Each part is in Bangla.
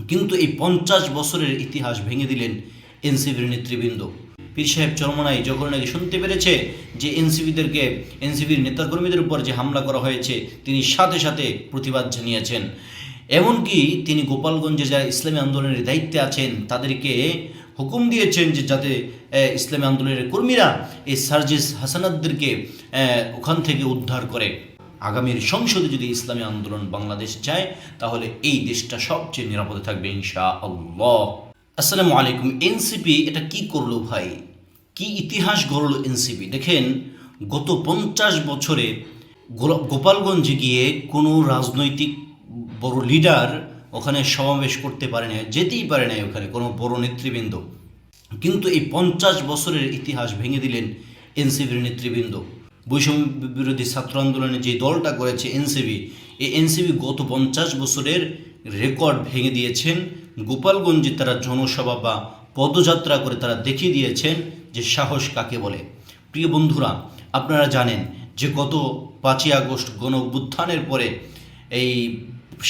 কিন্তু এই 50 বছরের ইতিহাস ভেঙে দিলেন এনসিপির নেতৃবৃন্দ। পীর সাহেব চরমনাই যখন নাকি শুনতে পেরেছে যে এনসিপির নেতাকর্মীদের উপর যে হামলা করা হয়েছে, তিনি সাথে সাথে প্রতিবাদ জানিয়েছেন। এমনকি তিনি গোপালগঞ্জে যারা ইসলামী আন্দোলনের দায়িত্বে আছেন তাদেরকে হুকুম দিয়েছেন যে যাতে ইসলামী আন্দোলনের কর্মীরা এই সার্জিস হাসানাতদেরকে ওখান থেকে উদ্ধার করে। আগামীর সংসদে যদি ইসলামী আন্দোলন বাংলাদেশ যায় তাহলে এই দেশটা সবচেয়ে নিরাপদে থাকবে ইনশাআল্লাহ। আসসালামু আলাইকুম। এনসিপি এটা কি করলো ভাই, কি ইতিহাস গড়ল এনসিপি? দেখেন, গত 50 বছরে গোপালগঞ্জে গিয়ে কোনো রাজনৈতিক বড় লিডার ওখানে সমাবেশ করতে পারে না, যেতেই পারে না ওখানে কোনো বড় নেতৃবৃন্দ। কিন্তু এই 50 বছরের ইতিহাস ভেঙে দিলেন এনসিপির নেতৃবৃন্দ। বৈষম্য বিরোধী ছাত্র আন্দোলনে যে দলটা করেছে এনসিপি, এই এনসিপি গত 50 বছরের রেকর্ড ভেঙে দিয়েছেন। গোপালগঞ্জে তারা জনসভা বা পদযাত্রা করে তারা দেখিয়ে দিয়েছেন যে সাহস কাকে বলে। প্রিয় বন্ধুরা, আপনারা জানেন যে গত 5ই আগস্ট গণ অভ্যুত্থানের পরে এই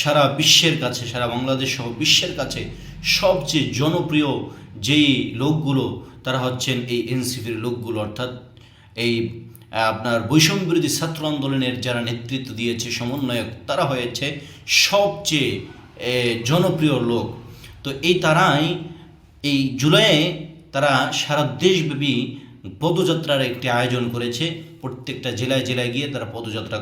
সারা বিশ্বের কাছে, সারা বাংলাদেশ সহ বিশ্বের কাছে সবচেয়ে জনপ্রিয় যেই লোকগুলো তারা হচ্ছেন এই এনসিপির লোকগুলো, অর্থাৎ এই আপনার বৈষম্য বিরোধী ছাত্র আন্দোলনের যারা নেতৃত্ব দিয়েছে, সমন্বয়ক, তারা হয়েছে সবচেয়ে জনপ্রিয় লোক। তো এই তারাই এই জুলাইয়ে তারা সারা দেশব্যাপী পদযাত্রার একটি আয়োজন করেছে। প্রত্যেকটা জেলায় জেলায় গিয়ে তারা পদযাত্রা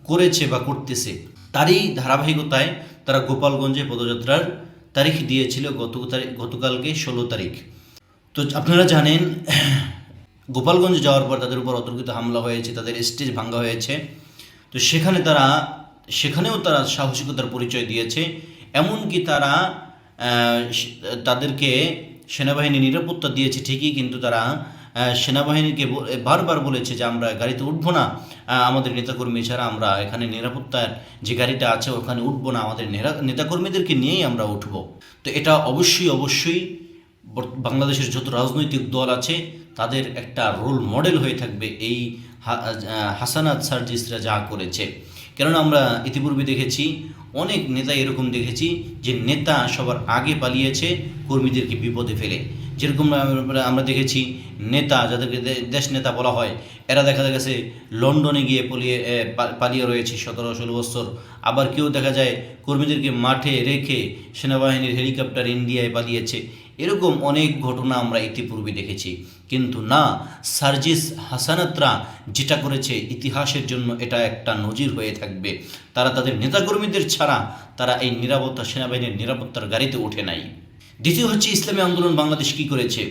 করেছে বা করতেছে। তারই ধারাবাহিকতায় তারা গোপালগঞ্জে পদযাত্রার তারিখ দিয়েছিল গতকালকে 16 তারিখ। তো আপনারা জানেন গোপালগঞ্জে যাওয়ার পর তাদের উপর অতর্কিত হামলা হয়েছে, তাদের স্টেজ ভাঙা হয়েছে। তো সেখানেও তারা সাহসিকতার পরিচয় দিয়েছে। এমনকি তারা তাদেরকে সেনাবাহিনী নিরাপত্তা দিয়েছে ঠিকই, কিন্তু তারা সেনাবাহিনীকে বারবার বলেছে যে আমরা গাড়িতে উঠবো না, আমাদের নেতাকর্মী ছাড়া আমরা এখানে নিরাপত্তার যে গাড়িটা আছে ওখানে উঠবো না, আমাদের নেতাকর্মীদেরকে নিয়েই আমরা উঠব। তো এটা অবশ্যই বাংলাদেশের যত রাজনৈতিক দল আছে তাদের একটা রোল মডেল হয়ে থাকবে এই হাসানাত সার্জিসরা যা করেছে। কেননা আমরা ইতিপূর্বে দেখেছি অনেক নেতা এরকম দেখেছি যে নেতা সবার আগে পালিয়েছে কর্মীদেরকে বিপদে ফেলে। যেরকম আমরা দেখেছি নেতা যাদেরকে দেশ নেতা বলা হয়, এরা দেখা গেছে লন্ডনে গিয়ে পালিয়ে রয়েছে 17-16 বছর। আবার কেউ দেখা যায় কর্মীদেরকে মাঠে রেখে সেনাবাহিনীর হেলিকপ্টার ইন্ডিয়ায় পালিয়েছে। এরকম অনেক ঘটনা আমরা ইতিপূর্বে দেখেছি। কিন্তু না, সার্জিস হাসানাতরা যেটা করেছে ইতিহাসের জন্য এটা একটা নজির হয়ে থাকবে। তারা তাদের নেতাকর্মীদের ছাড়া তারা এই সেনাবাহিনীর নিরাপত্তার গাড়িতে ওঠে নাই। দ্বিতীয় হচ্ছে ইসলামী আন্দোলন বাংলাদেশ কি করেছে।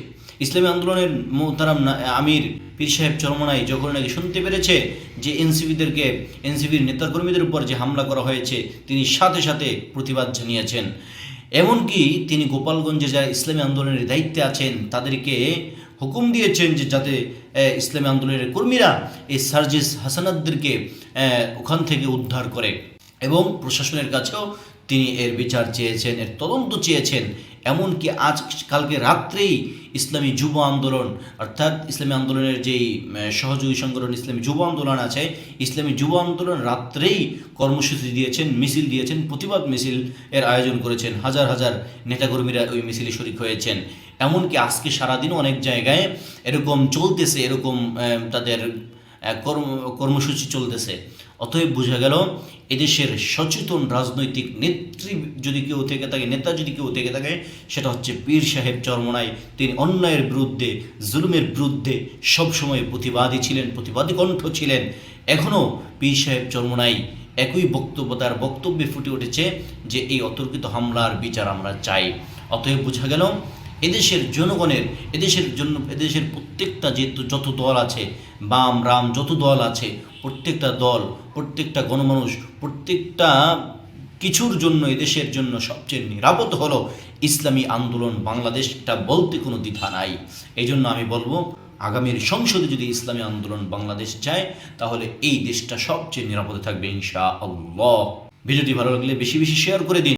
ইসলামী আন্দোলনের মোহতারাম আমির পীর সাহেব চরমনাই যখন নাকি শুনতে পেরেছে যে এনসিপির নেতাকর্মীদের উপর যে হামলা করা হয়েছে, তিনি সাথে সাথে প্রতিবাদ জানিয়েছেন। এমনকি তিনি গোপালগঞ্জে যারা ইসলামী আন্দোলনের দায়িত্বে আছেন তাদেরকে হুকুম দিয়েছেন যে যাতে ইসলামী আন্দোলনের কর্মীরা এই সার্জিস হাসানাতদেরকে ওখান থেকে উদ্ধার করে। এবং প্রশাসনের কাছেও তিনি এর বিচার চেয়েছেন, এর তদন্ত চেয়েছেন। এমনকি কালকে রাত্রেই ইসলামী যুব আন্দোলন, অর্থাৎ ইসলামী আন্দোলনের যেই সহযোগী সংগঠন ইসলামী যুব আন্দোলন আছে, ইসলামী যুব আন্দোলন রাত্রেই কর্মসূচি দিয়েছেন, মিছিল দিয়েছেন, প্রতিবাদ মিছিল এর আয়োজন করেছেন। হাজার হাজার নেতাকর্মীরা ওই মিছিলে শরিক হয়েছেন। এমনকি আজকে সারাদিনও অনেক জায়গায় এরকম চলতেছে, এরকম তাদের কর্মসূচি চলতেছে। অতএব বোঝা গেল এদেশের সচেতন রাজনৈতিক নেত্রী যদি কেউ থেকে থাকে, নেতা যদি কেউ থেকে থাকে, সেটা হচ্ছে পীর সাহেব চরমনাই। তিনি অন্যায়ের বিরুদ্ধে, জুলুমের বিরুদ্ধে সবসময় প্রতিবাদী ছিলেন, প্রতিবাদী কণ্ঠ ছিলেন। এখনও পীর সাহেব চরমনাই একই বক্তব্য, তার বক্তব্যে ফুটে উঠেছে যে এই অতর্কিত হামলার বিচার আমরা চাই। অতএব বোঝা গেল এদেশের জনগণের, এদেশের প্রত্যেকটা যত দল আছে, বাম রাম যত দল আছে, প্রত্যেকটা দল, প্রত্যেকটা গণমানুষ, প্রত্যেকটা কিছুর জন্য এদেশের জন্য সবচেয়ে নিরাপদ হলো ইসলামী আন্দোলন বাংলাদেশ। এটা বলতে কোনো দ্বিধা নাই। এই জন্য আমি বলবো আগামীর সংসদে যদি ইসলামী আন্দোলন বাংলাদেশ যায় তাহলে এই দেশটা সবচেয়ে নিরাপদে থাকবে ইনশাআল্লাহ। ভিডিওটি ভালো লাগলে বেশি বেশি শেয়ার করে দিন।